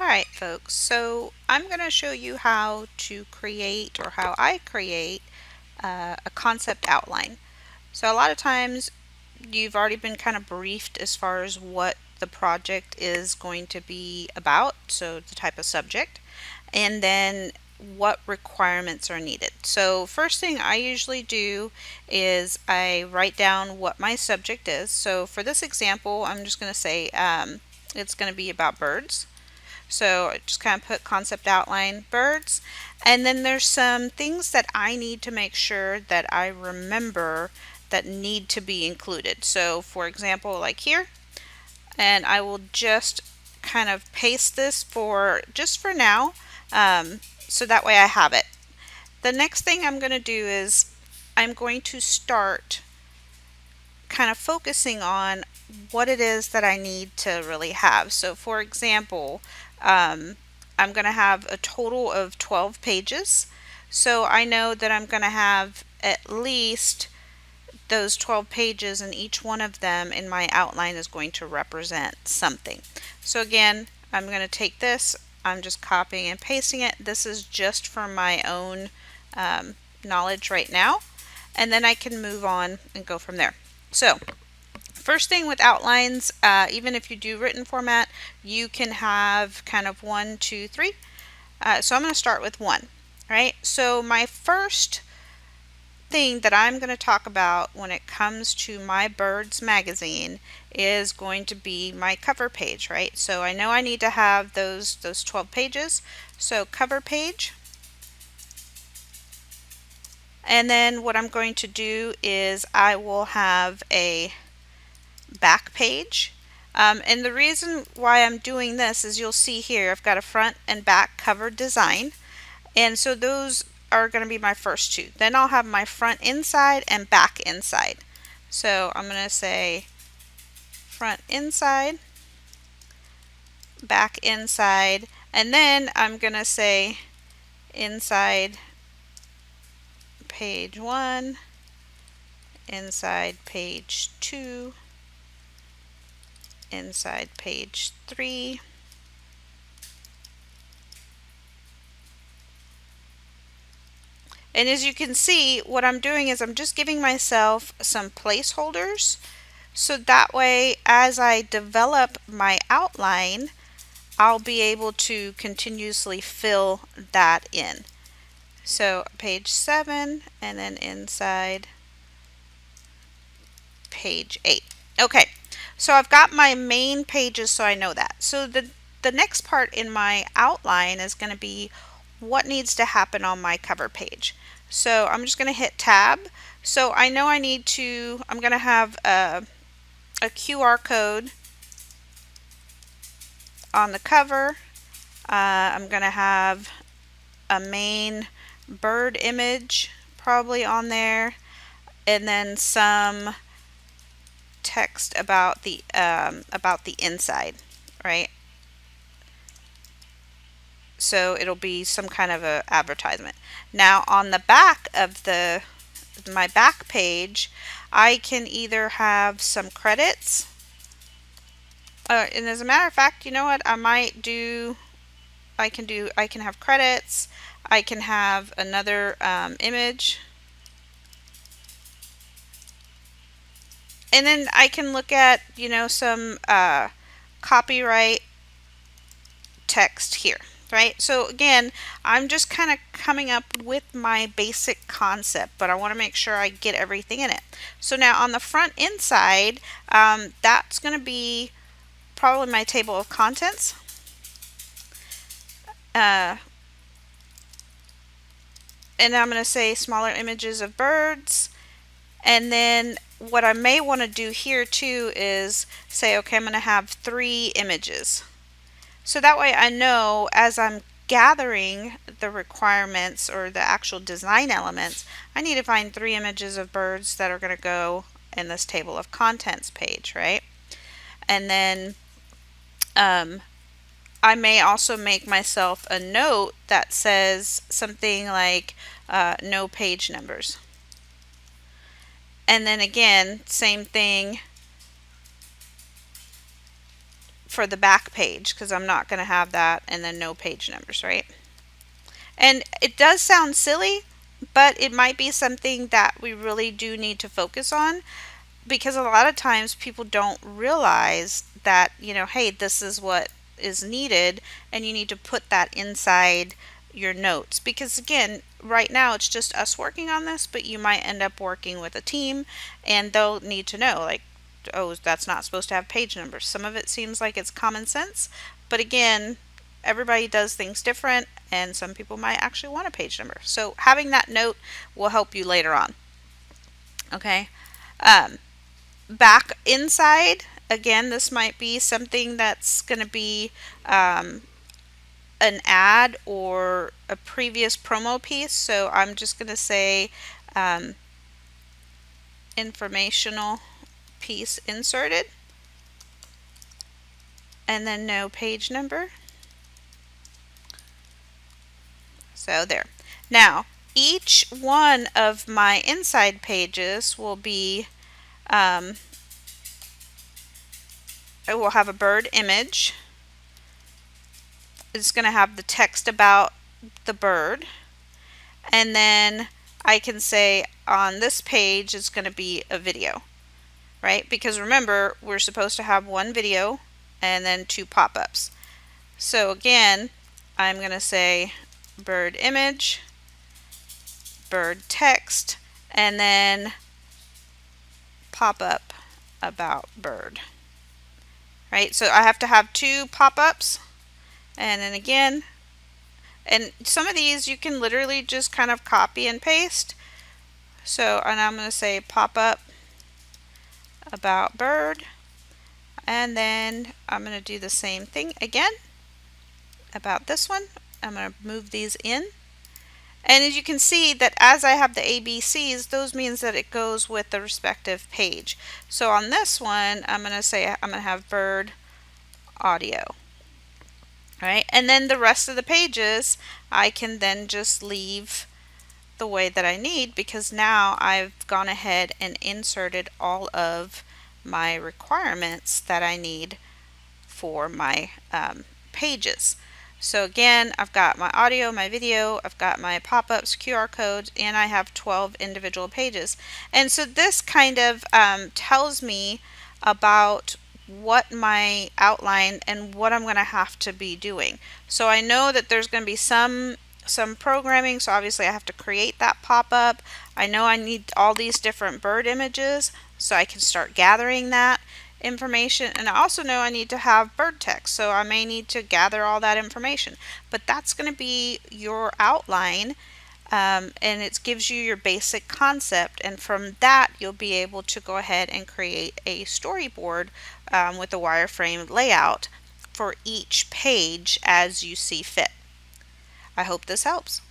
Alright folks, so I'm going to show you how to create, or how I create, a concept outline. So a lot of times you've already been kind of briefed as far as what the project is going to be about, so the type of subject, and then what requirements are needed. So first thing I usually do is I write down what my subject is. So for this example, I'm just going to say it's going to be about birds. So I just kind of put concept outline birds, and then there's some things that I need to make sure that I remember that need to be included. So for example, like here, and I will just kind of paste this for just for now, so that way I have it. The next thing I'm going to do is I'm going to start kind of focusing on what it is that I need to really have. So for example, I'm going to have a total of 12 pages. So I know that I'm going to have at least those 12 pages, and each one of them in my outline is going to represent something. So again, I'm going to take this, I'm just copying and pasting it. This is just for my own knowledge right now, and then I can move on and go from there. So first thing with outlines, even if you do written format, you can have kind of 1, 2, 3. So I'm going to start with 1. Right? So my first thing that I'm going to talk about when it comes to my Birds magazine is going to be my cover page, right? So I know I need to have those 12 pages. So cover page. And then what I'm going to do is I will have a back page. And the reason why I'm doing this is you'll see here I've got a front and back cover design, and so those are going to be my first two. Then I'll have my front inside and back inside. So I'm going to say front inside, back inside, and then I'm going to say inside page 1, inside page 2, inside page 3, and as you can see, what I'm doing is I'm just giving myself some placeholders, so that way as I develop my outline, I'll be able to continuously fill that in. So page 7, and then inside page 8. Okay, so I've got my main pages, so I know that. So the next part in my outline is going to be what needs to happen on my cover page. So I'm just going to hit tab. So I know I'm going to have a QR code on the cover. I'm going to have a main bird image probably on there, and then some text about the inside, right? So it'll be some kind of a advertisement. Now on the back of my back page, I can either have some credits, and as a matter of fact, you know what, I can have credits, I can have another image, and then I can look at, you know, some copyright text here, right? So again, I'm just kind of coming up with my basic concept, but I want to make sure I get everything in it. So now on the front inside, that's going to be probably my table of contents. And I'm going to say smaller images of birds. And then what I may want to do here too is say, okay, I'm going to have 3 images. So that way I know as I'm gathering the requirements or the actual design elements, I need to find 3 images of birds that are going to go in this table of contents page, right? And then I may also make myself a note that says something like no page numbers. And then again, same thing for the back page, because I'm not going to have that and then no page numbers, right? And it does sound silly, but it might be something that we really do need to focus on, because a lot of times people don't realize that, hey, this is what is needed, and you need to put that inside your notes. Because again, right now it's just us working on this, but you might end up working with a team and they'll need to know, like, oh, that's not supposed to have page numbers. Some of it seems like it's common sense, but again, everybody does things different, and some people might actually want a page number. So having that note will help you later on. Okay. Um, Back inside, again, this might be something that's going to be an ad or a previous promo piece. So I'm just going to say um, informational piece inserted, and then no page number. So there. Now, each one of my inside pages will be, it will have a bird image. It's going to have the text about the bird. And then I can say on this page it's going to be a video, right? Because remember, we're supposed to have one video and then two pop-ups. So again, I'm going to say bird image, bird text, and then pop-up about bird. Right? So I have to have two pop-ups, and then again, and some of these you can literally just kind of copy and paste. So, and I'm going to say pop-up about bird, and then I'm going to do the same thing again about this one. I'm going to move these in. And as you can see that as I have the ABCs, those means that it goes with the respective page. So on this one, I'm going to say I'm going to have bird audio. Right? And then the rest of the pages, I can then just leave the way that I need, because now I've gone ahead and inserted all of my requirements that I need for my pages. So again, I've got my audio, my video, I've got my pop-ups, QR codes, and I have 12 individual pages. And so this kind of tells me about what my outline and what I'm going to have to be doing. So I know that there's going to be some programming, so obviously I have to create that pop-up. I know I need all these different bird images, so I can start gathering that information, and I also know I need to have bird text, so I may need to gather all that information. But that's going to be your outline, and it gives you your basic concept, and from that you'll be able to go ahead and create a storyboard with a wireframe layout for each page as you see fit. I hope this helps.